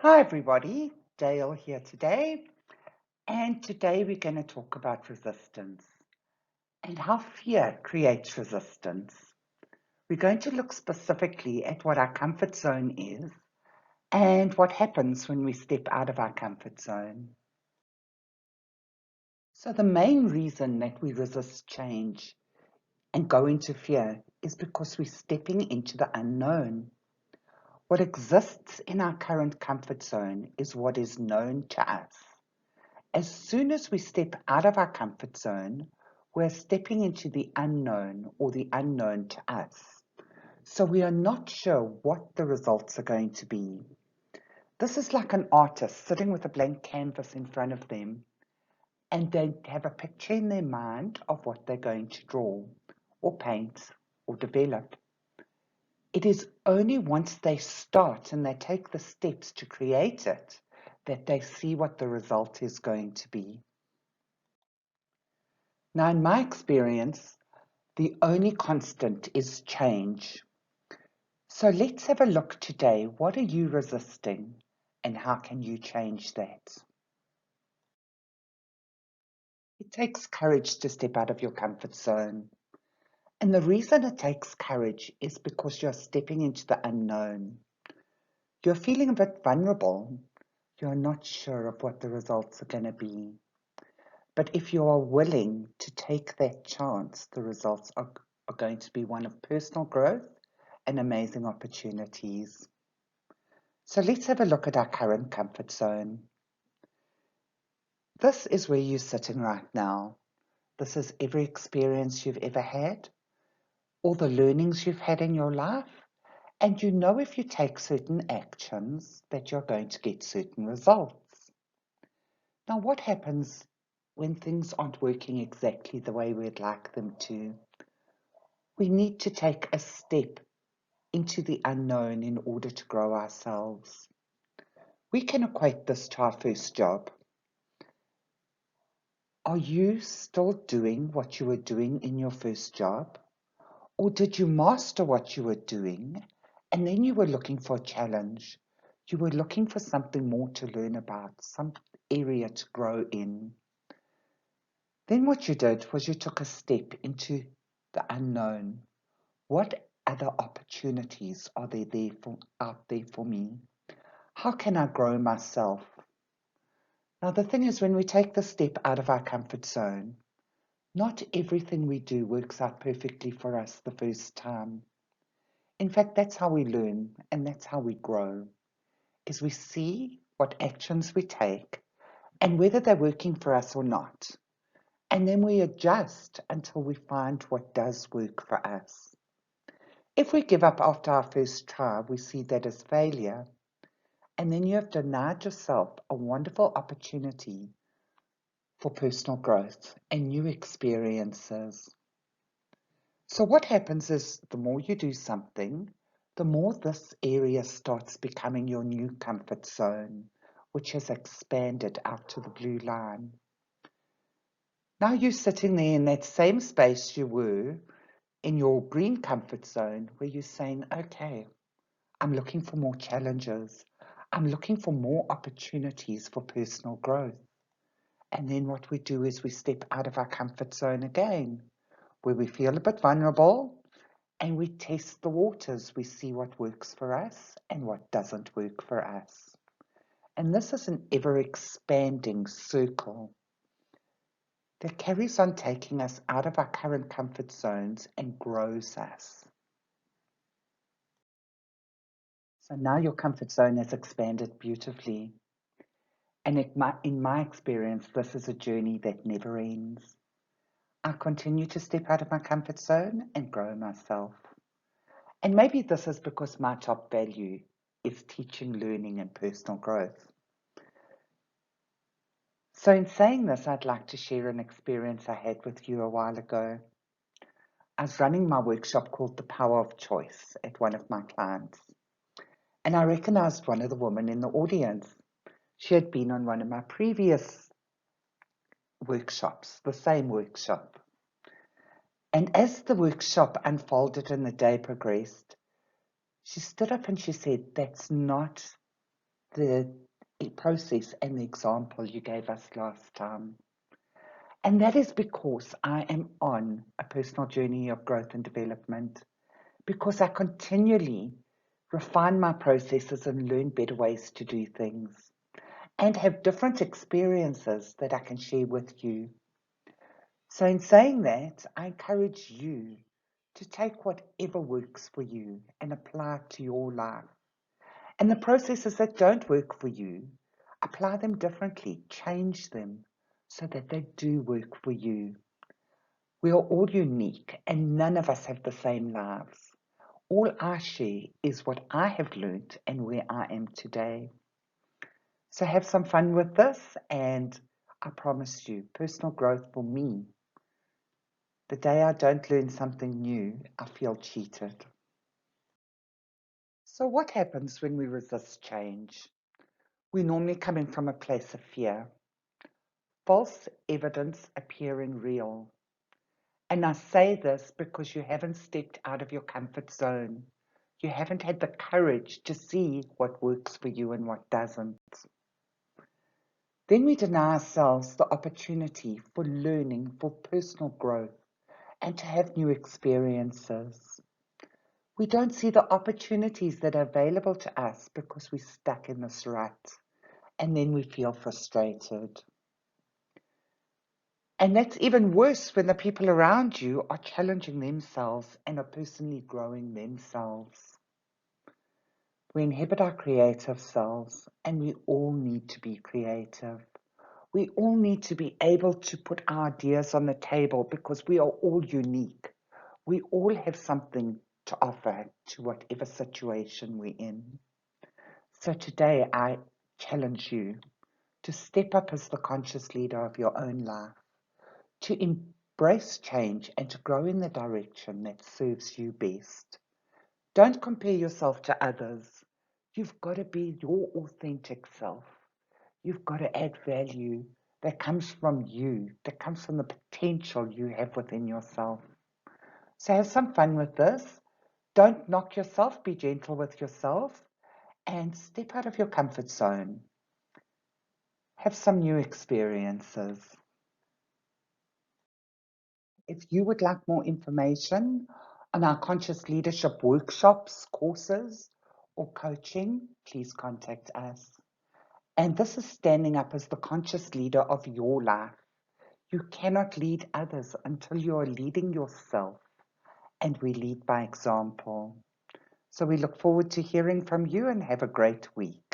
Hi everybody, Dale here today, and today we're going to talk about resistance and how fear creates resistance. We're going to look specifically at what our comfort zone is and what happens when we step out of our comfort zone. So the main reason that we resist change and go into fear is because we're stepping into the unknown. What exists in our current comfort zone is what is known to us. As soon as we step out of our comfort zone, we're stepping into the unknown or the unknown to us. So we are not sure what the results are going to be. This is like an artist sitting with a blank canvas in front of them, and they have a picture in their mind of what they're going to draw or paint or develop. It is only once they start and they take the steps to create it that they see what the result is going to be. Now, in my experience, the only constant is change. So let's have a look today. What are you resisting and how can you change that? It takes courage to step out of your comfort zone. And the reason it takes courage is because you're stepping into the unknown. You're feeling a bit vulnerable. You're not sure of what the results are going to be. But if you are willing to take that chance, the results are going to be one of personal growth and amazing opportunities. So let's have a look at our current comfort zone. This is where you're sitting right now. This is every experience you've ever had, all the learnings you've had in your life, and you know if you take certain actions that you're going to get certain results. Now, what happens when things aren't working exactly the way we'd like them to? We need to take a step into the unknown in order to grow ourselves. We can equate this to our first job. Are you still doing what you were doing in your first job? Or did you master what you were doing and then you were looking for a challenge? You were looking for something more to learn about, some area to grow in. Then what you did was you took a step into the unknown. What other opportunities are there out there for me? How can I grow myself? Now, the thing is, when we take the step out of our comfort zone, not everything we do works out perfectly for us the first time. In fact, that's how we learn and that's how we grow, is we see what actions we take and whether they're working for us or not. And then we adjust until we find what does work for us. If we give up after our first try, we see that as failure. And then you have denied yourself a wonderful opportunity for personal growth and new experiences. So what happens is the more you do something, the more this area starts becoming your new comfort zone, which has expanded out to the blue line. Now you're sitting there in that same space you were in your green comfort zone where you're saying, okay, I'm looking for more challenges. I'm looking for more opportunities for personal growth. And then what we do is we step out of our comfort zone again, where we feel a bit vulnerable and we test the waters. We see what works for us and what doesn't work for us. And this is an ever expanding circle that carries on taking us out of our current comfort zones and grows us. So now your comfort zone has expanded beautifully. And in my experience, this is a journey that never ends. I continue to step out of my comfort zone and grow myself. And maybe this is because my top value is teaching, learning, and personal growth. So in saying this, I'd like to share an experience I had with you a while ago. I was running my workshop called The Power of Choice at one of my clients. And I recognized one of the women in the audience. She had been on one of my previous workshops, the same workshop. And as the workshop unfolded and the day progressed, she stood up and she said, that's not the process and the example you gave us last time. And that is because I am on a personal journey of growth and development, because I continually refine my processes and learn better ways to do things, and have different experiences that I can share with you. So in saying that, I encourage you to take whatever works for you and apply it to your life. And the processes that don't work for you, apply them differently, change them so that they do work for you. We are all unique and none of us have the same lives. All I share is what I have learned and where I am today. So have some fun with this, and I promise you, personal growth for me, the day I don't learn something new, I feel cheated. So what happens when we resist change? We're normally coming from a place of fear. False evidence appearing real. And I say this because you haven't stepped out of your comfort zone. You haven't had the courage to see what works for you and what doesn't. Then we deny ourselves the opportunity for learning, for personal growth, and to have new experiences. We don't see the opportunities that are available to us because we're stuck in this rut, and then we feel frustrated. And that's even worse when the people around you are challenging themselves and are personally growing themselves. We inhibit our creative selves, and we all need to be creative. We all need to be able to put our ideas on the table because we are all unique. We all have something to offer to whatever situation we're in. So today I challenge you to step up as the conscious leader of your own life, to embrace change and to grow in the direction that serves you best. Don't compare yourself to others. You've got to be your authentic self. You've got to add value that comes from you, that comes from the potential you have within yourself. So have some fun with this. Don't knock yourself, be gentle with yourself, and step out of your comfort zone. Have some new experiences. If you would like more information on our conscious leadership workshops, courses, or coaching, please contact us. And this is standing up as the conscious leader of your life. You cannot lead others until you are leading yourself, and we lead by example. So we look forward to hearing from you and have a great week.